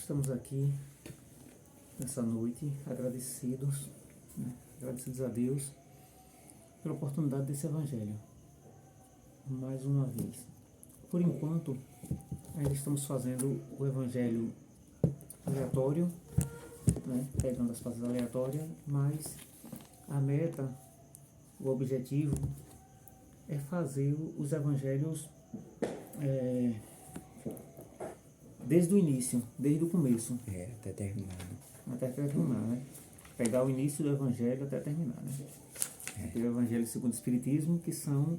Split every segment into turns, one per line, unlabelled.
Estamos aqui nessa noite agradecidos, agradecidos a Deus pela oportunidade desse Evangelho, mais uma vez. Por enquanto, ainda estamos fazendo o Evangelho aleatório, pegando as partes aleatórias, mas a meta, o objetivo é fazer os Evangelhos desde o início, desde o começo.
Até terminar.
Até terminar, né? Pegar o início do Evangelho até terminar, né? Tem o Evangelho segundo o Espiritismo, que são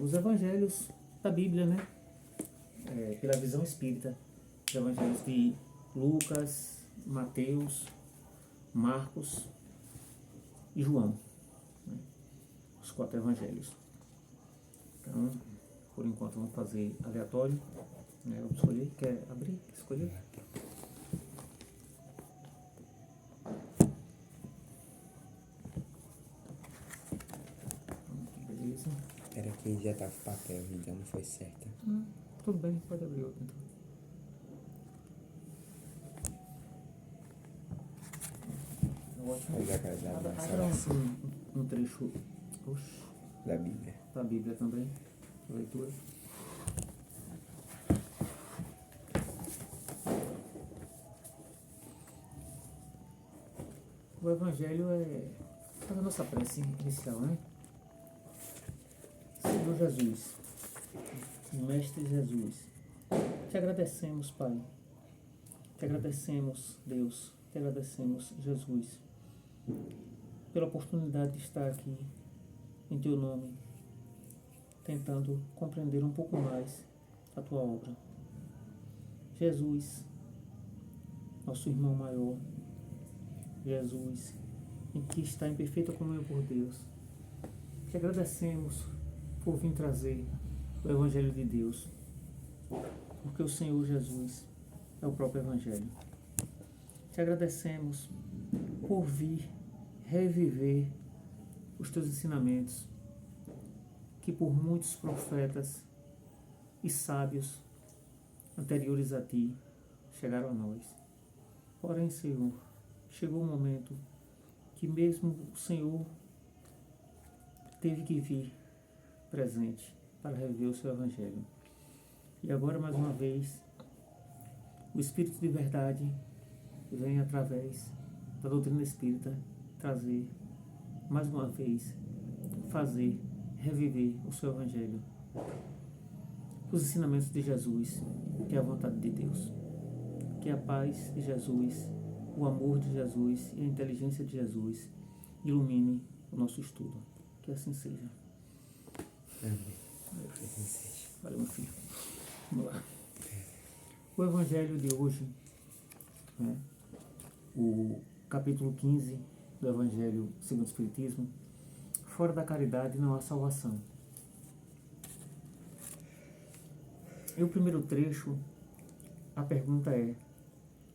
os Evangelhos da Bíblia, né? Pela visão espírita. Os Evangelhos de Lucas, Mateus, Marcos e João. Né? Os 4 Evangelhos. Então, por enquanto, vamos fazer aleatório. Vamos escolher. Quer abrir? Quer escolher? Beleza.
Era que já estava o papel, então não foi certo.
Tudo bem, pode abrir outro então.
Vamos atrasar a
Abra
nossa
um trecho
da Bíblia.
da Bíblia também, a leitura. O Evangelho faz a nossa prece inicial, né? Senhor Jesus, Mestre Jesus, te agradecemos, Pai. Te agradecemos, Deus. Te agradecemos, Jesus, pela oportunidade de estar aqui em Teu nome, tentando compreender um pouco mais a Tua obra. Jesus, nosso irmão maior, Jesus, em que está em perfeita comunhão por Deus. Te agradecemos por vir trazer o Evangelho de Deus, porque o Senhor Jesus é o próprio Evangelho. Te agradecemos por vir reviver os teus ensinamentos, que por muitos profetas e sábios anteriores a ti chegaram a nós. Porém, Senhor, chegou o momento que mesmo o Senhor teve que vir presente para reviver o seu Evangelho. E agora, mais uma vez, o Espírito de verdade vem através da doutrina espírita trazer, mais uma vez, fazer, reviver o seu Evangelho. Os ensinamentos de Jesus, que é a vontade de Deus. Que a paz de Jesus, o amor de Jesus e a inteligência de Jesus ilumine o nosso estudo. Que assim seja.
Amém. Que assim seja.
Valeu, meu filho. Vamos lá. O Evangelho de hoje, o capítulo 15 do Evangelho segundo o Espiritismo, fora da caridade não há salvação. E o primeiro trecho, a pergunta é: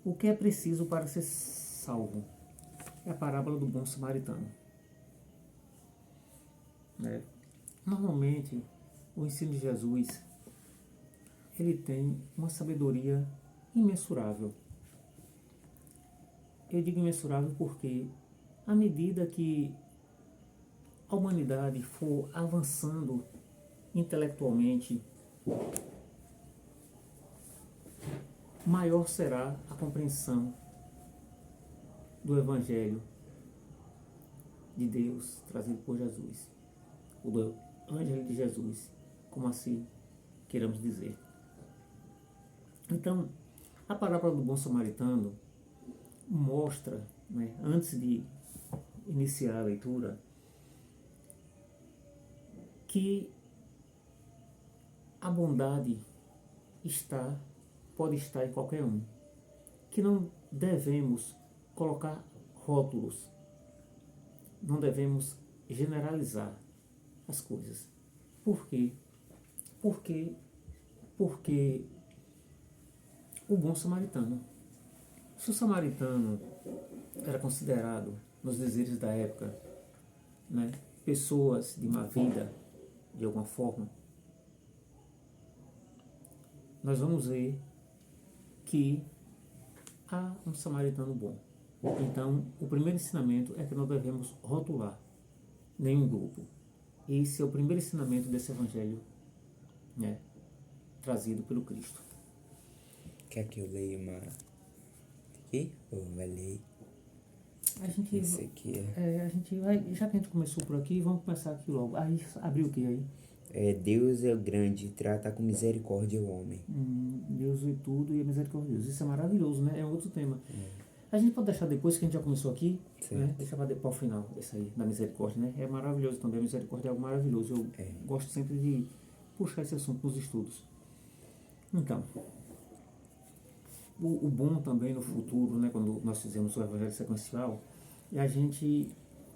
o que é preciso para ser salvo? É a parábola do bom samaritano. Normalmente, o ensino de Jesus, ele tem uma sabedoria imensurável. Eu digo imensurável porque, à medida que a humanidade for avançando intelectualmente, maior será a compreensão do Evangelho de Deus trazido por Jesus, o do Evangelho de Jesus, como assim queiramos dizer. Então, a parábola do bom samaritano mostra, antes de iniciar a leitura, que a bondade pode estar em qualquer um, que não devemos colocar rótulos, não devemos generalizar as coisas. Por quê? Porque o bom samaritano, se o samaritano era considerado, nos dizeres da época, pessoas de má vida, de alguma forma, nós vamos ver que há um samaritano bom. Então, o primeiro ensinamento é que não devemos rotular nenhum grupo. Esse é o primeiro ensinamento desse evangelho, né, trazido pelo Cristo.
Quer que eu leia uma aqui? Ou vai ler?
A gente,
Esse aqui
a gente vai, já que a gente começou por aqui, vamos começar aqui logo. Aí, abriu o que aí?
Deus é grande, trata com misericórdia o homem.
Deus vê tudo e é misericordioso. Isso é maravilhoso, né? É outro tema. A gente pode deixar depois que a gente já começou aqui, né? Deixar para o final, esse aí, da misericórdia, né? É maravilhoso também, a misericórdia é algo maravilhoso. Eu gosto sempre de puxar esse assunto nos estudos. Então, o bom também no futuro, né? Quando nós fizemos o evangelho sequencial, é a gente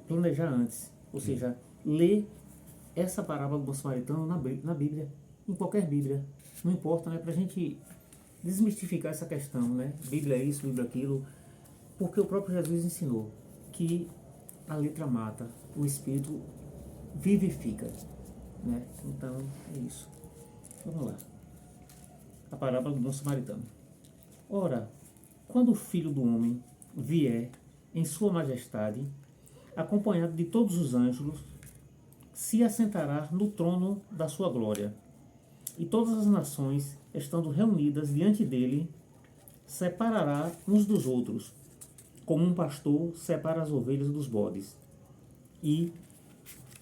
planejar antes. Ou seja, ler essa parábola do bom samaritano na Bíblia, em qualquer Bíblia. Não importa, né? Para a gente desmistificar essa questão, né? Bíblia é isso, Bíblia é aquilo. Porque o próprio Jesus ensinou que a letra mata, o Espírito vivifica, né? Então, é isso. Vamos lá. A parábola do bom samaritano. Ora, quando o Filho do Homem vier em sua majestade, acompanhado de todos os anjos, se assentará no trono da sua glória. E todas as nações, estando reunidas diante dele, separará uns dos outros, como um pastor separa as ovelhas dos bodes, e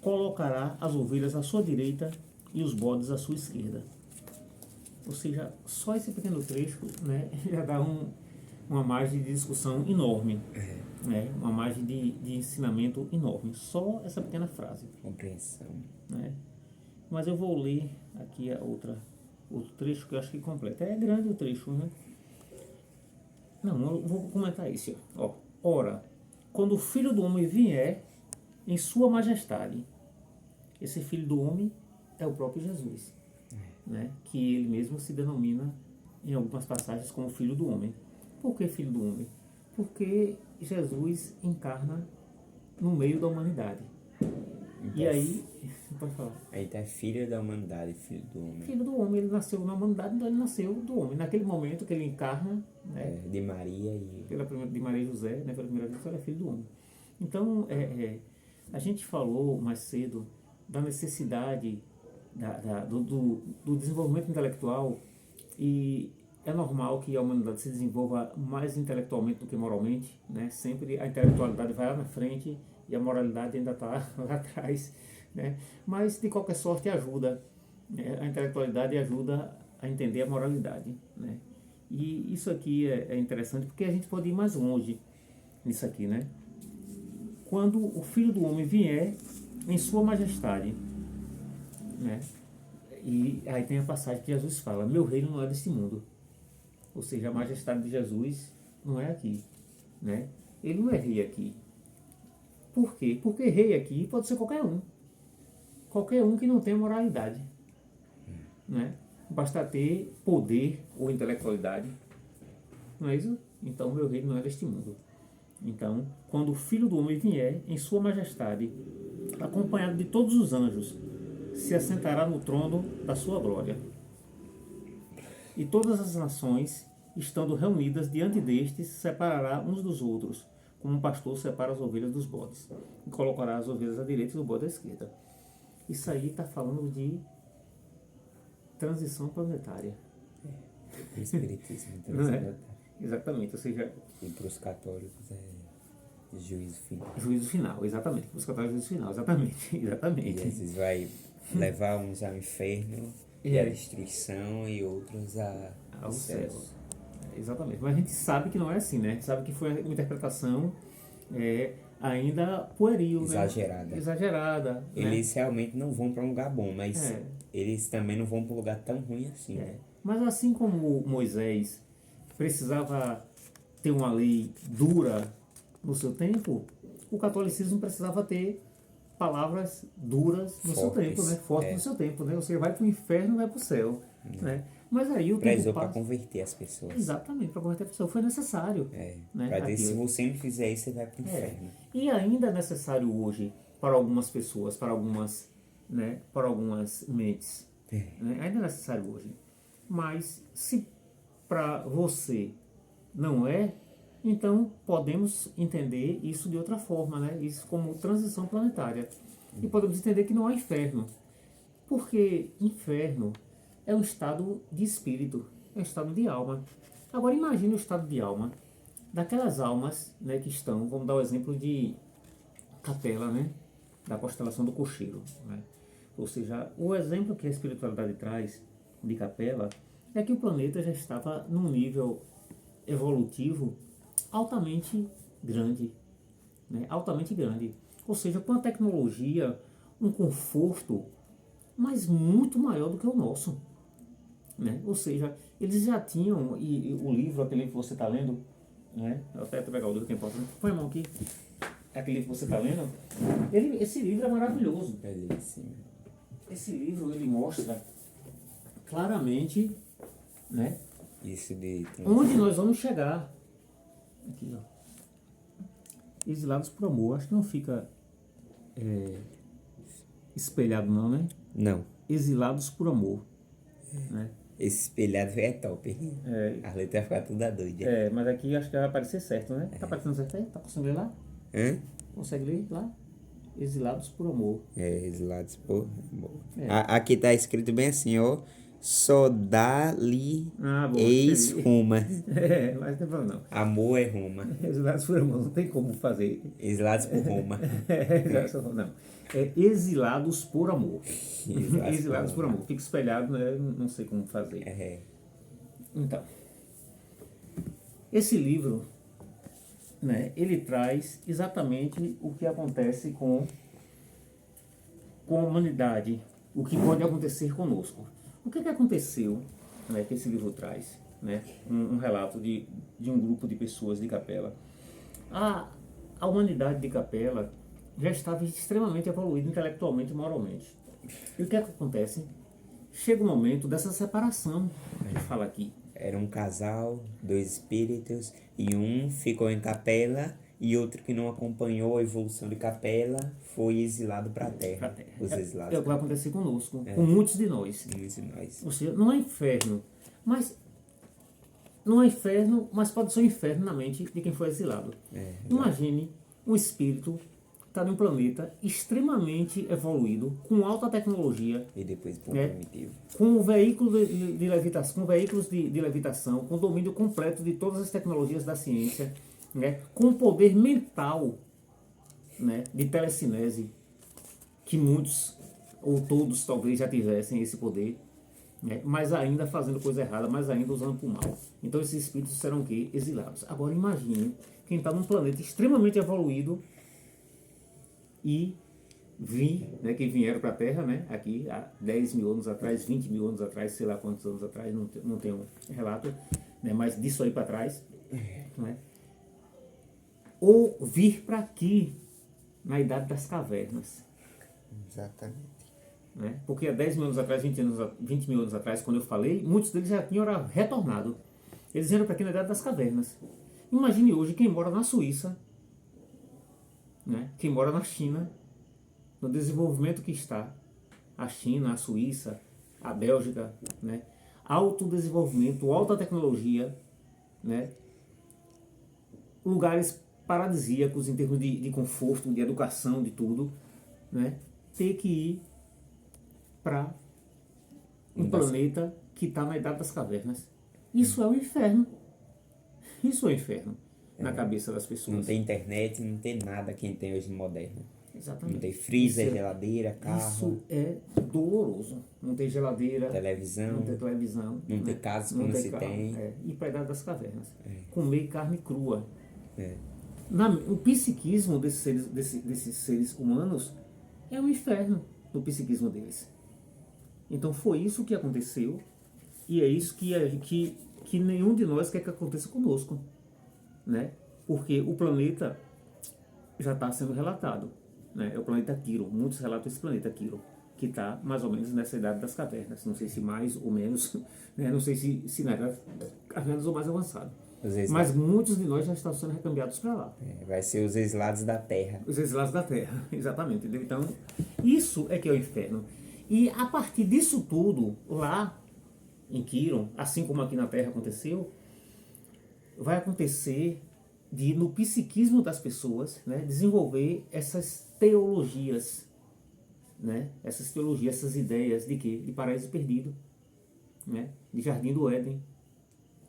colocará as ovelhas à sua direita e os bodes à sua esquerda. Ou seja, só esse pequeno trecho, né, já dá uma margem de discussão enorme, né, uma margem de ensinamento enorme. Só essa pequena frase.
Compreensão.
Né? Mas eu vou ler aqui outro trecho que eu acho que completa. É grande o trecho, né? Não, eu vou comentar isso. Ó. Ora, quando o Filho do Homem vier em sua majestade, esse Filho do Homem é o próprio Jesus, né? Que ele mesmo se denomina em algumas passagens como Filho do Homem. Por que Filho do Homem? Porque Jesus encarna no meio da humanidade.
Então,
E aí, pode falar.
Aí tá filho da humanidade, filho do homem.
Filho do homem, ele nasceu na humanidade, então ele nasceu do homem. Naquele momento que ele encarna, né,
De Maria e...
de Maria e José, né, pela primeira vez, ele é filho do homem. Então, a gente falou mais cedo da necessidade do desenvolvimento intelectual, e é normal que a humanidade se desenvolva mais intelectualmente do que moralmente, né? Sempre a intelectualidade vai lá na frente e a moralidade ainda está lá atrás, né? Mas de qualquer sorte ajuda, né? A intelectualidade ajuda a entender a moralidade, né? E isso aqui é interessante porque a gente pode ir mais longe nisso aqui, né? Quando o Filho do Homem vier em sua majestade, né? E aí tem a passagem que Jesus fala: meu reino não é deste mundo. Ou seja, a majestade de Jesus não é aqui, né? Ele não é rei aqui. Por quê? Porque rei aqui pode ser qualquer um. Qualquer um que não tenha moralidade, né? Basta ter poder ou intelectualidade. Não é isso? Então, meu reino não é deste mundo. Então, quando o Filho do Homem vier em sua majestade, acompanhado de todos os anjos, se assentará no trono da sua glória. E todas as nações, estando reunidas diante destes, separará uns dos outros, como um pastor separa as ovelhas dos bodes, e colocará as ovelhas à direita e os bodes à esquerda. Isso aí está falando de transição planetária.
O espiritismo.
Não é? Exatamente, ou seja...
E para os católicos é juízo final.
Juízo final, exatamente. Para os católicos, juízo final, exatamente.
E Jesus vai levar uns ao inferno e à destruição e outros ao céu.
Exatamente. Mas a gente sabe que não é assim, né? A gente sabe que foi uma interpretação ainda pueril,
exagerada.
Né? Exagerada.
Eles
né?
realmente não vão para um lugar bom, mas eles também não vão para um lugar tão ruim assim.
Mas assim como Moisés precisava ter uma lei dura no seu tempo, o catolicismo precisava ter palavras duras no seu tempo, né? Fortes no seu tempo, né? Ou seja, vai para o inferno, vai para o céu, né? Mas aí o tempo
para converter as pessoas.
Exatamente, para converter a pessoa. Foi necessário.
Né? Para dizer, se você não fizer isso, você vai para o inferno.
E ainda é necessário hoje para algumas pessoas, para algumas mentes. Né? Ainda é necessário hoje. Mas se para você não é, então podemos entender isso de outra forma, né? Isso como transição planetária. E podemos entender que não há inferno, porque inferno é um estado de espírito, é um estado de alma. Agora imagine o estado de alma daquelas almas, né, que estão, vamos dar o exemplo de Capela, né, da constelação do Cocheiro, né? Ou seja, o exemplo que a espiritualidade traz de Capela é que o planeta já estava num nível evolutivo altamente grande, né? Altamente grande. Ou seja, com a tecnologia, um conforto, mas muito maior do que o nosso, né? Ou seja, eles já tinham, e o livro, aquele que você está lendo, né? Eu até pegar o livro que é importante. Põe a mão aqui. Aquele livro que você está lendo, esse livro é maravilhoso.
Belíssimo.
Esse livro, ele mostra claramente, né,
Isso de...
onde nós vamos chegar. Aqui, ó. Exilados por amor. Acho que não fica espelhado não, né?
Não.
Exilados por amor. Né?
Esse espelhado é top.
É,
A letra vai ficar toda doida.
mas aqui acho que vai aparecer certo, né? Tá aparecendo certo aí? Tá conseguindo ler lá?
Hã?
Consegue ler lá? Exilados por amor.
Exilados por amor.
É.
Aqui tá escrito bem assim, ó. Só dá-lhe
Ah, bom.
ex-Roma.
Mas não tem problema não.
Amor é Roma.
Exilados por amor, não tem como fazer.
Exilados por Roma.
Não. É exilados por amor.
Exilados
Exilados
por
por amor. Fica espelhado, né? Não sei como fazer. Então, esse livro, né, ele traz exatamente o que acontece com a humanidade, o que pode acontecer conosco. O que aconteceu, né, que esse livro traz? Né, um relato de um grupo de pessoas de Capela. A humanidade de Capela já estava extremamente evoluída intelectualmente e moralmente. E o que acontece? Chega o momento dessa separação que a gente fala aqui.
Era um casal, dois espíritos, e um ficou em Capela e outro que não acompanhou a evolução de Capela foi exilado para a Terra. Os exilados.
É o que vai acontecer conosco, com muitos de nós.
Muitos de nós.
Ou seja, não é inferno, mas pode ser um inferno na mente de quem foi exilado. Imagine um espírito que está num planeta extremamente evoluído, com alta tecnologia,
E depois ponto
né,
primitivo.
com veículos de levitação, com veículos de levitação, com domínio completo de todas as tecnologias da ciência, né, com poder mental, né, de telecinese, que muitos ou todos talvez já tivessem esse poder, né, mas ainda fazendo coisa errada, mas ainda usando para o mal. Então esses espíritos serão o quê? Exilados. Agora imagine quem está num planeta extremamente evoluído e né, que vieram para a Terra, né, aqui há 10 mil anos atrás, 20 mil anos atrás, sei lá quantos anos atrás, não tenho relato, né, mas disso aí para trás, né, ou vir para aqui na Idade das Cavernas.
Exatamente.
Né, porque há 10 mil anos atrás, 20 mil anos atrás, quando eu falei, muitos deles já tinham retornado. Eles vieram para aqui na Idade das Cavernas. Imagine hoje quem mora na Suíça, né, quem mora na China, no desenvolvimento que está a China, a Suíça, a Bélgica, né? Alto desenvolvimento, alta tecnologia, né? Lugares paradisíacos em termos de conforto, de educação, de tudo, né? Ter que ir para um planeta que está na Idade das Cavernas. Isso é o inferno. Isso é o inferno na cabeça das pessoas.
Não tem internet, não tem nada que tem hoje no moderno.
Exatamente.
Não tem freezer, geladeira, carro.
Isso é doloroso. Não tem geladeira,
televisão.
não tem televisão,
Não tem casa como se
carro,
tem.
E para a Idade das Cavernas. Comer carne crua.
É.
O psiquismo desses seres humanos é um inferno no psiquismo deles. Então foi isso que aconteceu e é isso que nenhum de nós quer que aconteça conosco, né? Porque o planeta já está sendo relatado, né? É o planeta Quiro. Muitos relatam esse planeta Quiro, que está mais ou menos nessa Idade das Cavernas. Não sei se mais ou menos, né? Não sei se na Idade das Cavernas ou mais avançado. Mas muitos de nós já estão sendo recambiados para lá.
Vai ser os exilados da Terra.
Os exilados da Terra, exatamente. Entendeu? Então, isso é que é o inferno. E a partir disso tudo, lá em Quiron, assim como aqui na Terra aconteceu, vai acontecer de, no psiquismo das pessoas, né, desenvolver essas teologias, né, essas ideias de quê? De paraíso perdido, né, de jardim do Éden.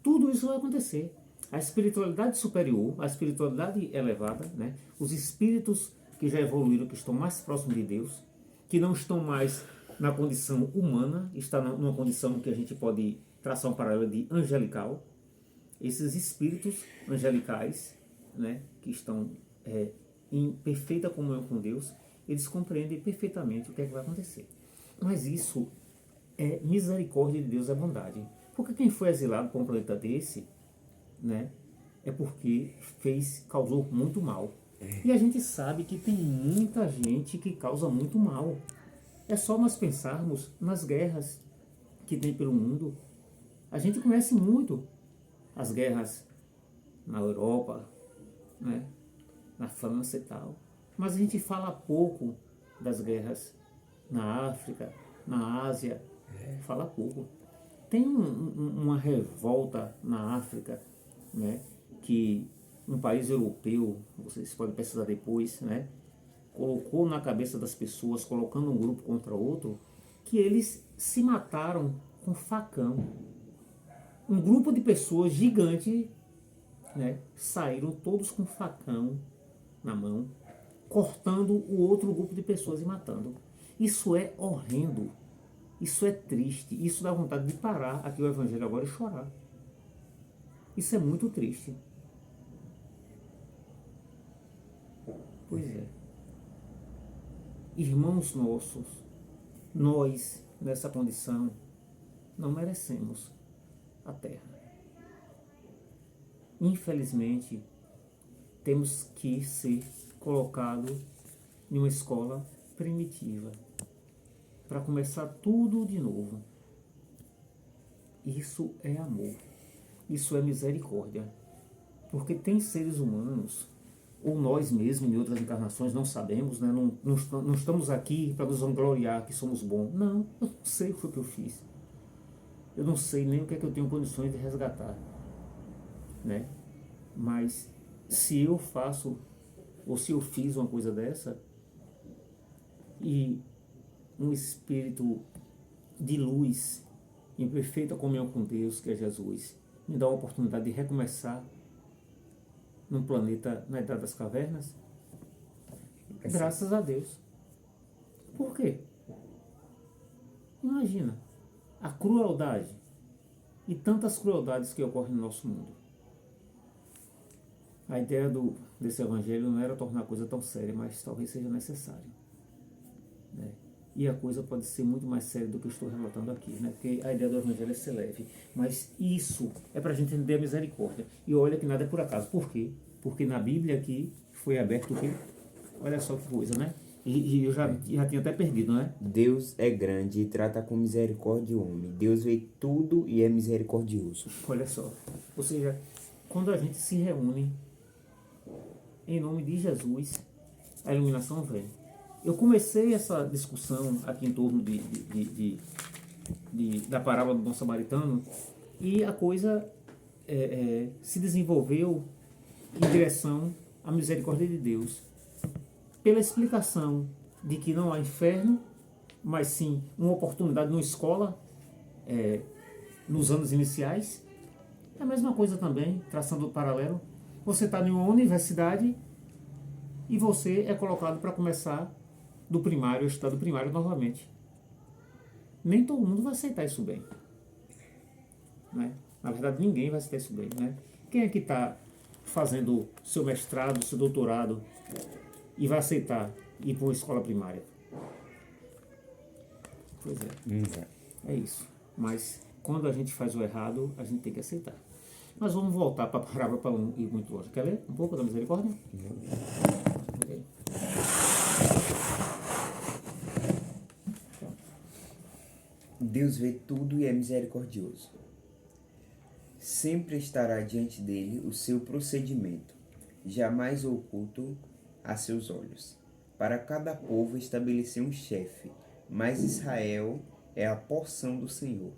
Tudo isso vai acontecer. A espiritualidade superior, a espiritualidade elevada, né, os espíritos que já evoluíram, que estão mais próximos de Deus, que não estão mais na condição humana, está numa condição que a gente pode traçar um paralelo de angelical. Esses espíritos angelicais, né, que estão em perfeita comunhão com Deus, eles compreendem perfeitamente o que é que vai acontecer. Mas isso é misericórdia de Deus, é bondade. Porque quem foi exilado para um planeta desse, né, é porque causou muito mal. E a gente sabe que tem muita gente que causa muito mal. É só nós pensarmos nas guerras que tem pelo mundo. A gente conhece muito as guerras na Europa, né, na França e tal. Mas a gente fala pouco das guerras na África, na Ásia. Fala pouco. Tem uma revolta na África, né, que um país europeu, vocês podem pesquisar depois, né, colocou na cabeça das pessoas, colocando um grupo contra outro, que eles se mataram com facão. Um grupo de pessoas gigante, né, saíram todos com facão na mão, cortando o outro grupo de pessoas e matando. Isso é horrendo. Isso é triste. Isso dá vontade de parar aqui o Evangelho agora e chorar. Isso é muito triste. Pois é. Irmãos nossos, nós, nessa condição, não merecemos a terra. Infelizmente, temos que ser colocados em uma escola primitiva para começar tudo de novo. Isso é amor. Isso é misericórdia. Porque tem seres humanos, ou nós mesmos em outras encarnações, não sabemos, né? Não estamos aqui para nos vangloriar que somos bons. Não, eu não sei o que eu fiz. Eu não sei nem o que é que eu tenho condições de resgatar, né? Mas se eu faço, ou se eu fiz uma coisa dessa, e um espírito de luz, em perfeita comunhão com Deus, que é Jesus, me dá a oportunidade de recomeçar num planeta na Idade das Cavernas, graças a Deus. Por quê? Imagina a crueldade e tantas crueldades que ocorrem no nosso mundo. A ideia desse evangelho não era tornar a coisa tão séria, mas talvez seja necessário, né? E a coisa pode ser muito mais séria do que eu estou relatando aqui, né? Porque a ideia do evangelho é ser leve. Mas isso é para a gente entender a misericórdia. E olha que nada é por acaso. Por quê? Porque na Bíblia aqui foi aberto o quê? Olha só que coisa, né? E eu já tinha até perdido, né?
Deus é grande e trata com misericórdia o homem. Deus vê tudo e é misericordioso.
Olha só. Ou seja, quando a gente se reúne em nome de Jesus, a iluminação vem. Eu comecei essa discussão aqui em torno da parábola do bom samaritano e a coisa se desenvolveu em direção à misericórdia de Deus. Pela explicação de que não há inferno, mas sim uma oportunidade numa escola, nos anos iniciais. É a mesma coisa também, traçando o paralelo. Você está em uma universidade e você é colocado para começar do primário, estado primário novamente. Nem todo mundo vai aceitar isso bem, né? Na verdade, ninguém vai aceitar isso bem, né? Quem é que está fazendo seu mestrado, seu doutorado e vai aceitar ir para uma escola primária? Pois é. É isso. Mas quando a gente faz o errado, a gente tem que aceitar. Mas vamos voltar para a parábola para não ir muito longe. Quer ler um pouco da misericórdia? Okay.
Deus vê tudo e é misericordioso. Sempre estará diante dele o seu procedimento, jamais oculto a seus olhos. Para cada povo estabeleceu um chefe, mas Israel é a porção do Senhor.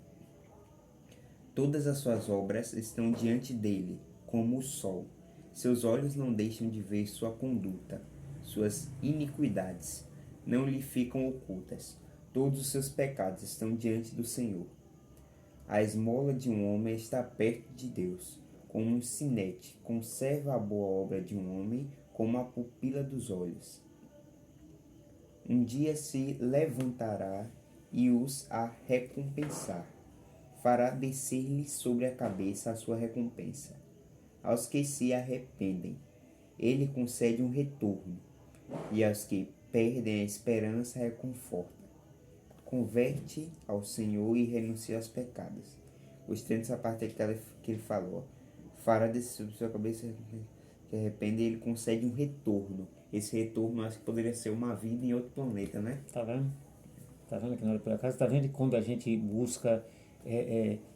Todas as suas obras estão diante dele, como o sol. Seus olhos não deixam de ver sua conduta. Suas iniquidades não lhe ficam ocultas. Todos os seus pecados estão diante do Senhor. A esmola de um homem está perto de Deus, como um sinete conserva a boa obra de um homem como a pupila dos olhos. Um dia se levantará e os a recompensar. Fará descer-lhe sobre a cabeça a sua recompensa. Aos que se arrependem, ele concede um retorno, e aos que perdem a esperança reconforta. Converte ao Senhor e renuncia aos pecados. Gostei dessa parte aqui que ele falou. Fará descer sobre sua cabeça que arrepende e ele concede um retorno. Esse retorno acho que poderia ser uma vida em outro planeta, né?
Tá vendo? Tá vendo que não é por acaso? Tá vendo que quando a gente busca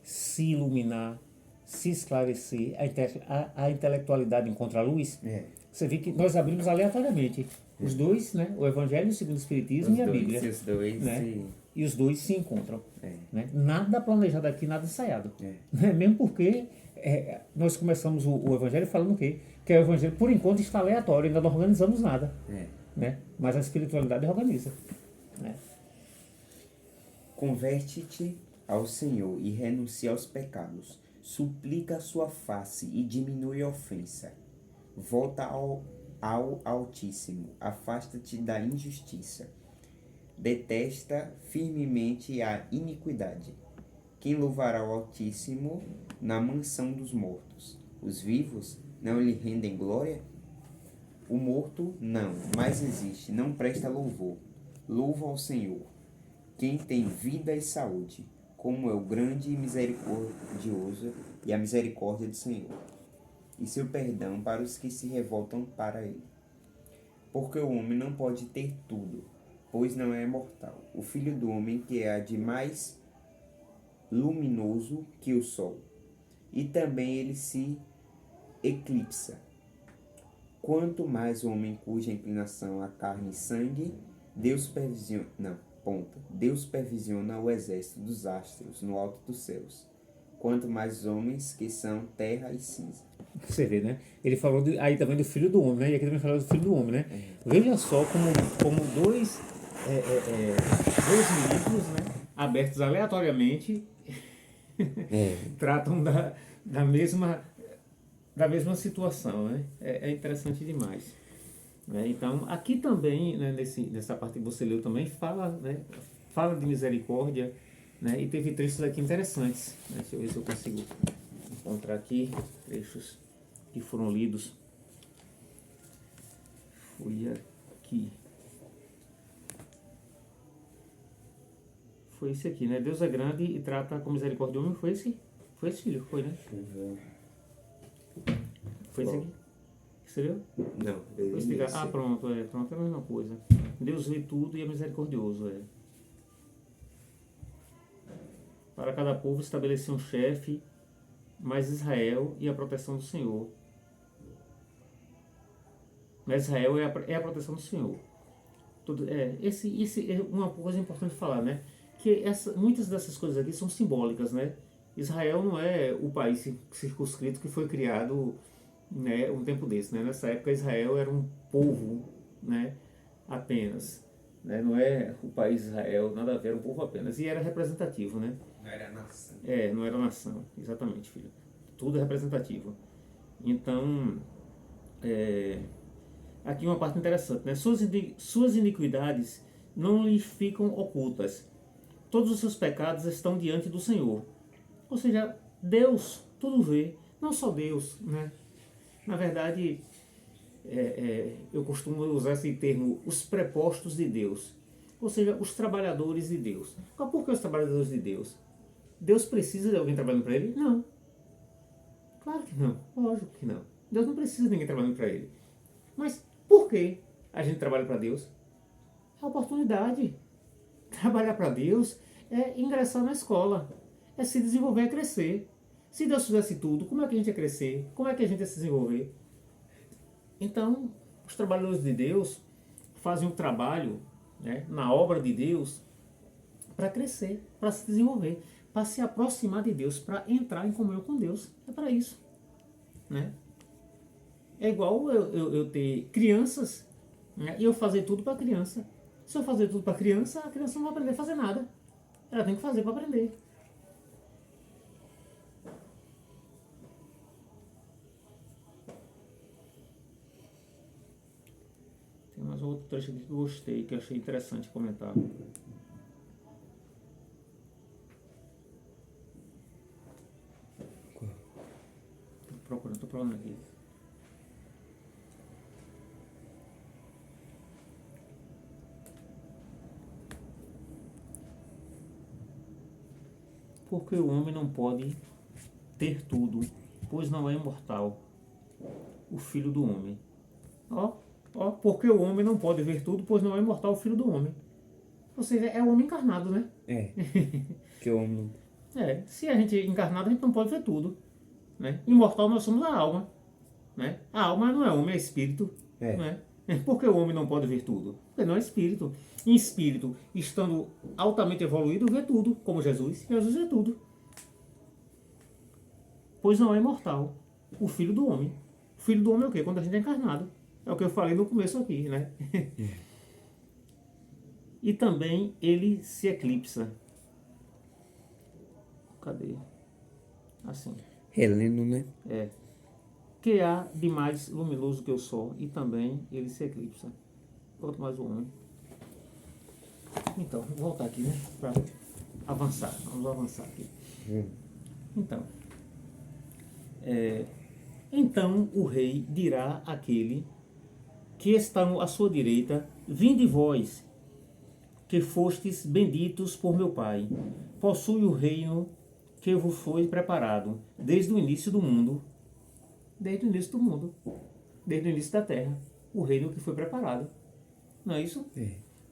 se iluminar, se esclarecer, a intelectualidade encontra a luz? Você vê que nós abrimos aleatoriamente os dois, né? O Evangelho segundo o Espiritismo e a Bíblia.
Os dois,
né? E os dois se encontram. Né? Nada planejado aqui, nada ensaiado. Né? Mesmo porque nós começamos o Evangelho falando o quê? Que o Evangelho, por enquanto, está aleatório, ainda não organizamos nada. Né? Mas a espiritualidade organiza. Né?
Converte-te ao Senhor e renuncia aos pecados. Suplica a sua face e diminui a ofensa. Volta ao Altíssimo, afasta-te da injustiça. Detesta firmemente a iniquidade. Quem louvará o Altíssimo na mansão dos mortos? Os vivos não lhe rendem glória? O morto não, mas existe, não presta louvor. Louva ao Senhor, quem tem vida e saúde, como é o grande e misericordioso e a misericórdia do Senhor, e seu perdão para os que se revoltam para ele. Porque o homem não pode ter tudo, pois não é mortal. O filho do homem que é de mais luminoso que o sol, e também ele se eclipsa. Quanto mais o homem cuja inclinação a carne e sangue, Deus supervisiona o exército dos astros no alto dos céus. Quanto mais homens que são terra e cinza.
Você vê, né? Ele falou aí também do filho do homem, né? E aqui também falou do filho do homem, né? Veja só como dois livros, né? Abertos aleatoriamente tratam da mesma situação, né? É interessante demais. Né? Então, aqui também, né, nessa parte que você leu também, fala, né, fala de misericórdia, né, e teve trechos aqui interessantes. Né? Deixa eu ver se eu consigo encontrar aqui trechos que foram lidos. Foi aqui. Foi esse aqui, né? Deus é grande e trata com misericórdia o homem. Foi esse? Foi esse, filho? Foi, né? Foi esse aqui? Você viu?
Não.
Vou explicar. Pronto, pronto, é a mesma coisa. Deus vê tudo e é misericordioso, Para cada povo estabelecer um chefe, mas Israel e a proteção do Senhor. Mas Israel é a proteção do Senhor. Esse é uma coisa importante de falar, né? Que muitas dessas coisas aqui são simbólicas, né? Israel não é o país circunscrito que foi criado, né, um tempo desse, né? Nessa época Israel era um povo, né, apenas, né? Não é o país Israel, nada a ver, era um povo apenas, e era representativo, né?
Não era nação.
Não era nação, exatamente, filho. Tudo é representativo. Então, aqui uma parte interessante, né? Suas iniquidades não lhe ficam ocultas. Todos os seus pecados estão diante do Senhor. Ou seja, Deus tudo vê, não só Deus, né? Na verdade, eu costumo usar esse termo, os prepostos de Deus. Ou seja, os trabalhadores de Deus. Por que os trabalhadores de Deus? Deus precisa de alguém trabalhando para ele? Não. Claro que não. Lógico que não. Deus não precisa de ninguém trabalhando para ele. Mas por que a gente trabalha para Deus? É a oportunidade. Trabalhar para Deus é ingressar na escola. É se desenvolver, é crescer. Se Deus fizesse tudo, como é que a gente ia crescer? Como é que a gente ia se desenvolver? Então, os trabalhadores de Deus fazem um trabalho, né, na obra de Deus para crescer, para se desenvolver, para se aproximar de Deus, para entrar em comunhão com Deus. É para isso. né? É igual eu ter crianças, né, e eu fazer tudo para a criança. Se eu fazer tudo para a criança não vai aprender a fazer nada. Ela tem que fazer para aprender. Tem mais outro trecho aqui que eu gostei, que eu achei interessante comentar. Tô procurando aqui. Porque o homem não pode ter tudo, pois não é imortal, o Filho do Homem. Porque o homem não pode ver tudo, pois não é imortal, o Filho do Homem. Ou seja, é o homem encarnado, né?
Que o homem...
Se a gente é encarnado, a gente não pode ver tudo, né? Imortal nós somos a alma, né? A alma não é homem, é espírito, né? Por que o homem não pode ver tudo? Porque não é espírito. Em espírito, estando altamente evoluído, vê tudo, como Jesus. Jesus vê tudo. Pois não é imortal, o Filho do Homem. O Filho do Homem é o quê? Quando a gente é encarnado. É o que eu falei no começo aqui, né? E também ele se eclipsa. Cadê? Assim.
Relendo, né?
Que há de mais luminoso que o sol, e também ele se eclipsa. Quanto mais o homem. Então, vou voltar aqui, né? Para avançar. Vamos avançar aqui. Então. Então o rei dirá àquele que estão à sua direita: vinde vós, que fostes benditos por meu Pai. Possui o reino que vos foi preparado desde o início do mundo. Desde o início do mundo. Desde o início da terra. O reino que foi preparado. Não é isso?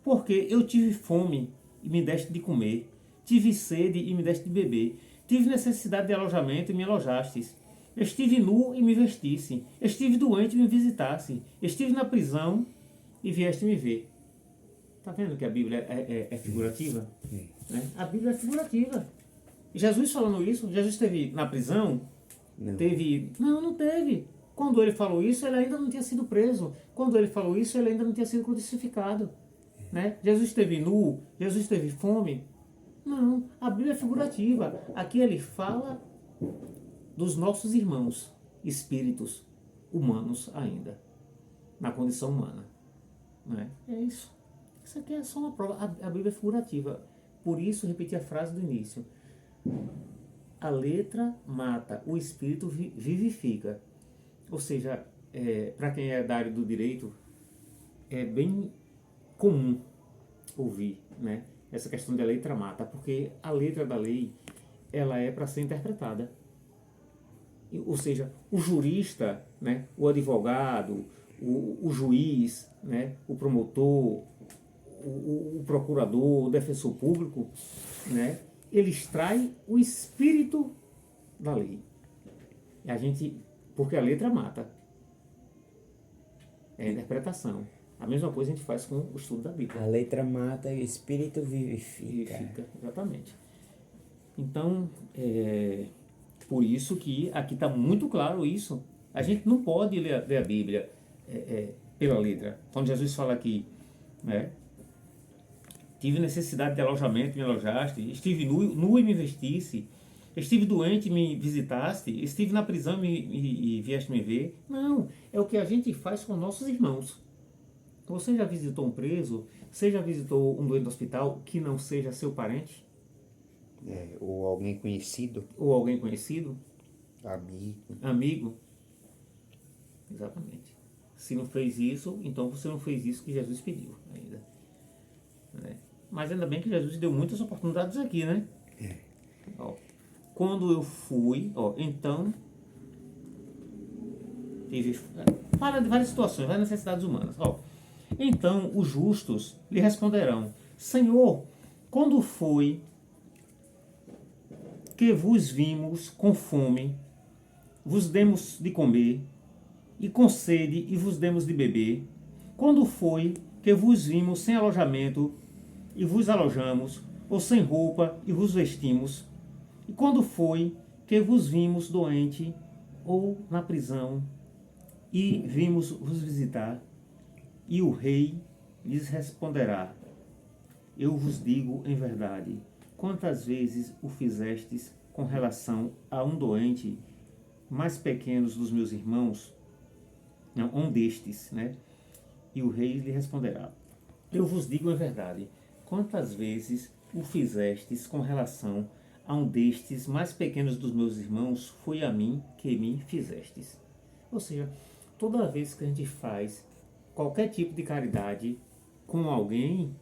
Porque eu tive fome e me deste de comer. Tive sede e me deste de beber. Tive necessidade de alojamento e me alojastes. Estive nu e me vestisse. Estive doente e me visitasse. Estive na prisão e vieste me ver. Está vendo que a Bíblia é figurativa? Né? A Bíblia é figurativa. Jesus falando isso, Jesus esteve na prisão?
Não.
Teve? Não teve. Quando ele falou isso, ele ainda não tinha sido preso. Quando ele falou isso, ele ainda não tinha sido crucificado. Né? Jesus esteve nu? Jesus teve fome? Não. A Bíblia é figurativa. Aqui ele fala dos nossos irmãos, espíritos humanos ainda, na condição humana. Né? É isso. Isso aqui é só uma prova. A Bíblia é figurativa. Por isso, repetir a frase do início. A letra mata, o espírito vivifica. Ou seja, para quem é da área do direito, é bem comum ouvir, né, essa questão da letra mata, porque a letra da lei ela é para ser interpretada. Ou seja, o jurista, né, o advogado, o juiz, né, o promotor, o procurador, o defensor público, né, ele extrai o espírito da lei. Porque a letra mata. É a interpretação. A mesma coisa a gente faz com o estudo da Bíblia.
A letra mata e o espírito vivifica.
Exatamente. Então, por isso que aqui está muito claro isso. A gente não pode ler a Bíblia pela letra. Quando Jesus fala aqui, né, tive necessidade de alojamento, me alojaste. Estive nu e me vestisse. Estive doente e me visitaste. Estive na prisão e vieste me ver. Não, é o que a gente faz com nossos irmãos. Você já visitou um preso? Você já visitou um doente no hospital que não seja seu parente?
Ou alguém conhecido?
Ou alguém conhecido?
Amigo.
Exatamente. Se não fez isso, então você não fez isso que Jesus pediu ainda. Né? Mas ainda bem que Jesus deu muitas oportunidades aqui, né? Quando eu fui, então fala de várias situações, várias necessidades humanas. Então os justos lhe responderão: Senhor, quando foi que vos vimos com fome, vos demos de comer, e com sede, e vos demos de beber? Quando foi que vos vimos sem alojamento, e vos alojamos, ou sem roupa, e vos vestimos? E quando foi que vos vimos doente, ou na prisão, e vimos vos visitar? E o rei lhes responderá: eu vos digo em verdade, quantas vezes o fizestes com relação a um doente mais pequenos dos meus irmãos, não, um destes, né? E o rei lhe responderá: eu vos digo em verdade, quantas vezes o fizestes com relação a um destes mais pequenos dos meus irmãos, foi a mim que me fizestes. Ou seja, toda vez que a gente faz qualquer tipo de caridade com alguém,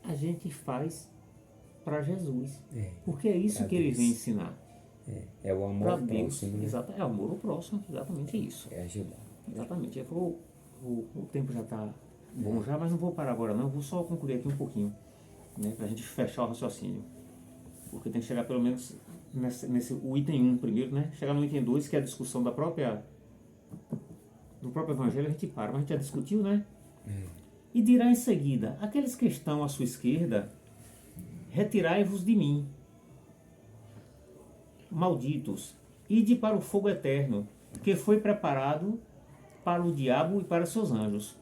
a gente faz para Jesus. Porque é isso que ele vem ensinar.
É o amor
Para
ao
Deus.
próximo, né?
Exato, é o amor ao próximo, exatamente isso.
É ajudar.
Exatamente. O tempo já está bom já, mas não vou parar agora não, vou só concluir aqui um pouquinho, né, para a gente fechar o raciocínio. Porque tem que chegar pelo menos o item 1 primeiro, né? Chegar no item 2, que é a discussão do próprio evangelho, a gente para, mas a gente já discutiu, né? E dirá em seguida: aqueles que estão à sua esquerda, retirai-vos de mim, malditos, ide para o fogo eterno, que foi preparado para o diabo e para seus anjos.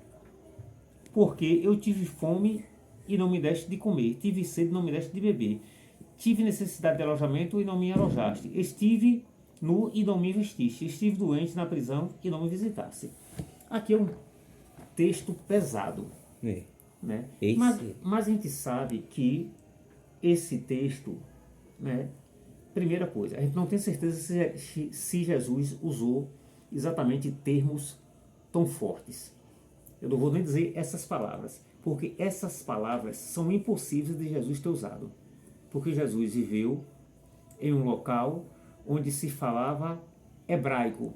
Porque eu tive fome e não me deste de comer, tive sede e não me deste de beber, tive necessidade de alojamento e não me alojaste, estive nu e não me vestiste, estive doente na prisão e não me visitaste. Aqui é um texto pesado, né? Mas a gente sabe que esse texto, né, primeira coisa, a gente não tem certeza se Jesus usou exatamente termos tão fortes. Eu não vou nem dizer essas palavras, porque essas palavras são impossíveis de Jesus ter usado. Porque Jesus viveu em um local onde se falava hebraico,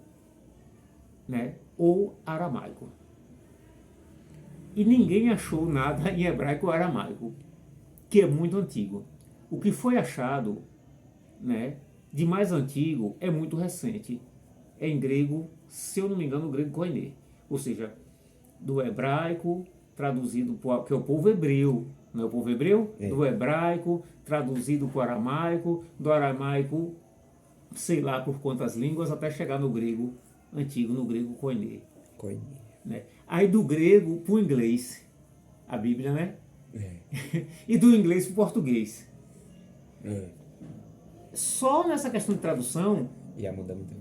né, ou aramaico. E ninguém achou nada em hebraico ou aramaico, que é muito antigo. O que foi achado, né, de mais antigo é muito recente. É em grego, se eu não me engano, o grego koiné. Ou seja, do hebraico traduzido para, que é o povo hebreu, não é o povo hebreu? Do hebraico traduzido para o aramaico, do aramaico, sei lá por quantas línguas, até chegar no grego antigo, no grego koiné. Né? Aí do grego para o inglês, a Bíblia, né? E do inglês para o português. Só nessa questão de tradução,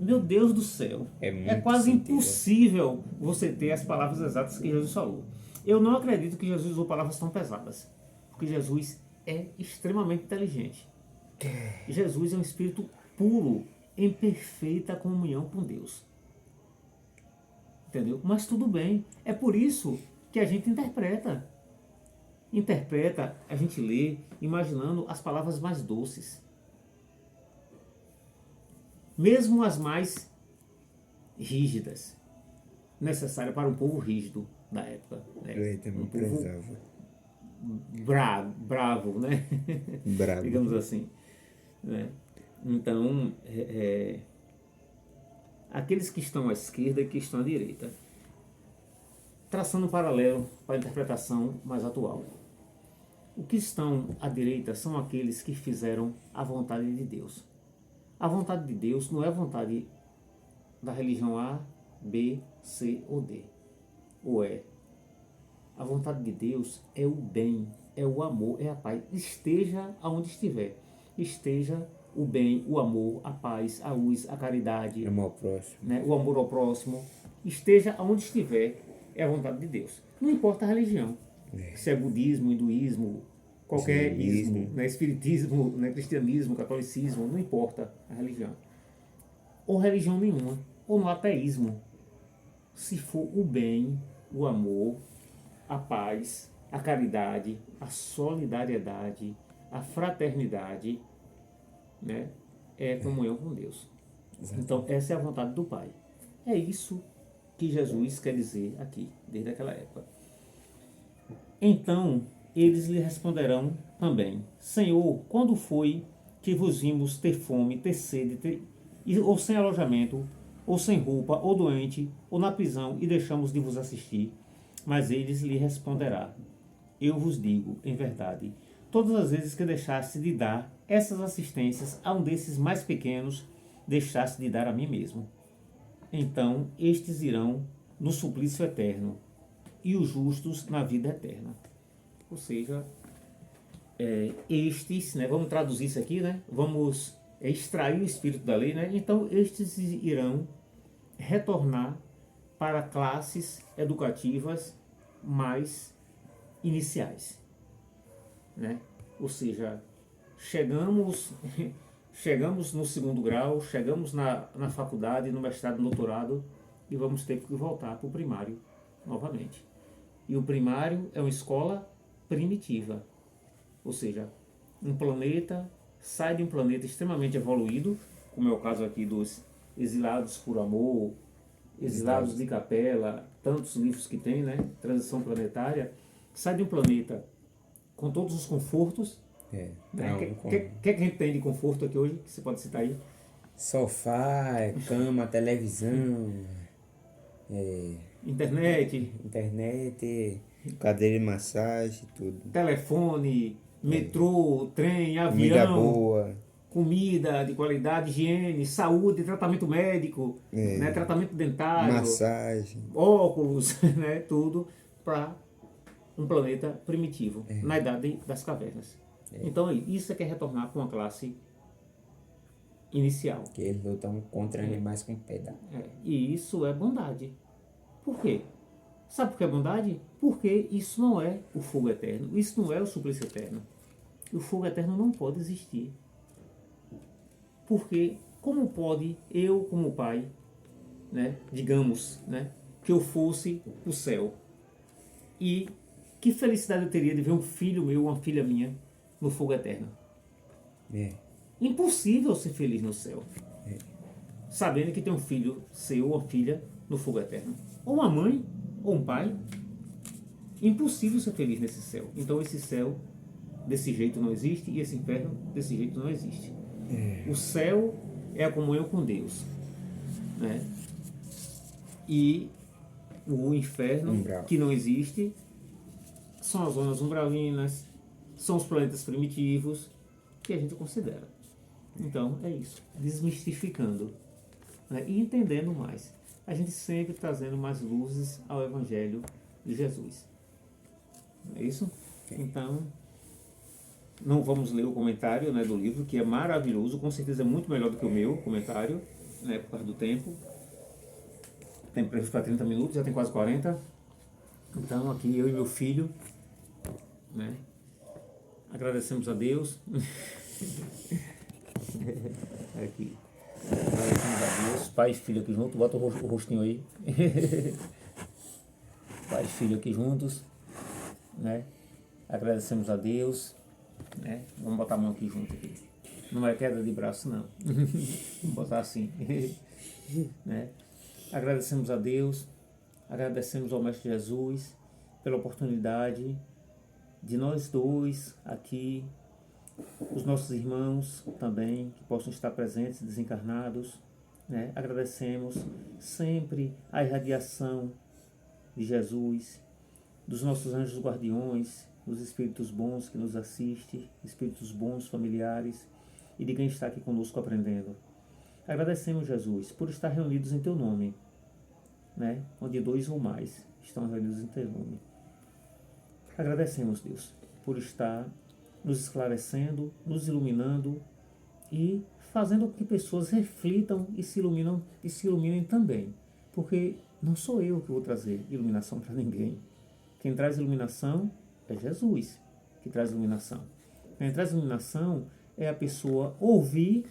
meu Deus do céu, é quase impossível você ter as palavras exatas que Jesus falou. Eu não acredito que Jesus usou palavras tão pesadas, porque Jesus é extremamente inteligente. Jesus é um espírito puro, em perfeita comunhão com Deus. Entendeu? Mas tudo bem, é por isso que a gente interpreta. A gente lê, imaginando as palavras mais doces. Mesmo as mais rígidas, necessárias para um povo rígido da época. Né? Um povo bravo, né? Bravo. Digamos assim. Né? Então, aqueles que estão à esquerda e que estão à direita, traçando um paralelo para a interpretação mais atual. O que estão à direita são aqueles que fizeram a vontade de Deus. A vontade de Deus não é a vontade da religião A, B, C ou D. Ou é. A vontade de Deus é o bem, é o amor, é a paz. Esteja aonde estiver. Esteja o bem, o amor, a paz, a luz, a caridade.
Amor ao próximo.
Né, o amor ao próximo. Esteja aonde estiver, é a vontade de Deus. Não importa a religião. Se é budismo, hinduísmo, qualquer ismo, né, espiritismo, né, cristianismo, catolicismo, não importa a religião. Ou religião nenhuma. Ou no ateísmo. Se for o bem, o amor, a paz, a caridade, a solidariedade, a fraternidade, né, é comunhão com Deus. Exatamente. Então essa é a vontade do Pai. É isso que Jesus quer dizer aqui, desde aquela época. Então eles lhe responderão também: Senhor, quando foi que vos vimos ter fome, ter sede, ou sem alojamento, ou sem roupa, ou doente, ou na prisão, e deixamos de vos assistir? Mas eles lhe responderá: eu vos digo, em verdade, todas as vezes que deixaste de dar essas assistências a um desses mais pequenos, deixasse de dar a mim mesmo. Então estes irão no suplício eterno, e os justos na vida eterna. Ou seja, estes, né, vamos traduzir isso aqui, né, vamos extrair o espírito da lei, né, então estes irão retornar para classes educativas mais iniciais, né? Ou seja, chegamos no segundo grau, chegamos na faculdade, no mestrado, no doutorado, e vamos ter que voltar para o primário novamente. E o primário é uma escola primitiva, ou seja, um planeta sai de um planeta extremamente evoluído, como é o caso aqui dos Exilados por Amor, Exilados de Capela, tantos livros que tem, né? Transição planetária, sai de um planeta com todos os confortos. O que a gente tem de conforto aqui hoje, que você pode citar aí?
Sofá, cama, televisão,
Internet,
cadeira de massagem, tudo.
telefone, metrô, trem,
Comida
avião,
boa.
comida de qualidade, higiene, saúde, tratamento médico, né, tratamento dentário,
Massagem.
óculos, né, tudo para um planeta primitivo, na idade das cavernas. Então isso é que é retornar para uma classe inicial.
Que eles lutam contra animais com pedra.
E isso é bondade. Por quê? Sabe por que é bondade? Porque isso não é o fogo eterno, isso não é o suplício eterno. O fogo eterno não pode existir. Porque como pode eu, como pai, né, digamos, né, que eu fosse o céu, e que felicidade eu teria de ver um filho meu, uma filha minha, no fogo eterno? Impossível ser feliz no céu, sabendo que tem um filho seu ou uma filha no fogo eterno. Ou uma mãe, ou um pai. Impossível ser feliz nesse céu. Então esse céu desse jeito não existe, e esse inferno desse jeito não existe. O céu é a comunhão com Deus, né? E o inferno, que não existe, são as zonas umbralinas, são os planetas primitivos que a gente considera. Então é isso, desmistificando, né? E entendendo mais. A gente sempre trazendo mais luzes ao Evangelho de Jesus. É isso? Então, não vamos ler o comentário, né, do livro, que é maravilhoso, com certeza é muito melhor do que o meu comentário, né, por causa do tempo. Tem preço para 30 minutos, já tem quase 40. Então, aqui eu e meu filho, né, agradecemos a Deus. Aqui. Agradecemos a Deus. Pai e filho aqui juntos. Bota o rostinho aí. Pai e filho aqui juntos, né? Agradecemos a Deus, né? Vamos botar a mão aqui junto aqui. Não é queda de braço, não. Vamos botar assim. Né? Agradecemos a Deus, agradecemos ao Mestre Jesus pela oportunidade de nós dois aqui, os nossos irmãos também, que possam estar presentes, desencarnados, né? Agradecemos sempre a irradiação de Jesus, dos nossos anjos guardiões, dos espíritos bons que nos assistem, espíritos bons familiares, e de quem está aqui conosco aprendendo. Agradecemos, Jesus, por estar reunidos em Teu nome, né? Onde 2 ou mais estão reunidos em Teu nome. Agradecemos, Deus, por estar nos esclarecendo, nos iluminando e fazendo com que pessoas reflitam e se iluminem também. Porque não sou eu que vou trazer iluminação para ninguém. Quem traz iluminação é Jesus que traz iluminação. Quem traz iluminação é a pessoa ouvir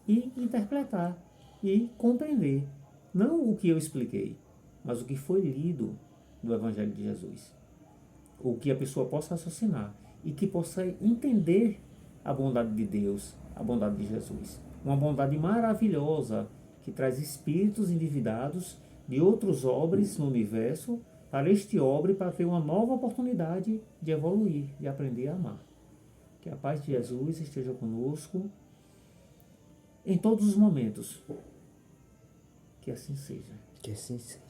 e interpretar e compreender. Não o que eu expliquei, mas o que foi lido do Evangelho de Jesus. O que a pessoa possa raciocinar e que possa entender a bondade de Deus, a bondade de Jesus. Uma bondade maravilhosa que traz espíritos endividados de outros obres no universo para este obre, para ter uma nova oportunidade de evoluir, de aprender a amar. Que a paz de Jesus esteja conosco em todos os momentos. Que assim seja.
Que assim seja.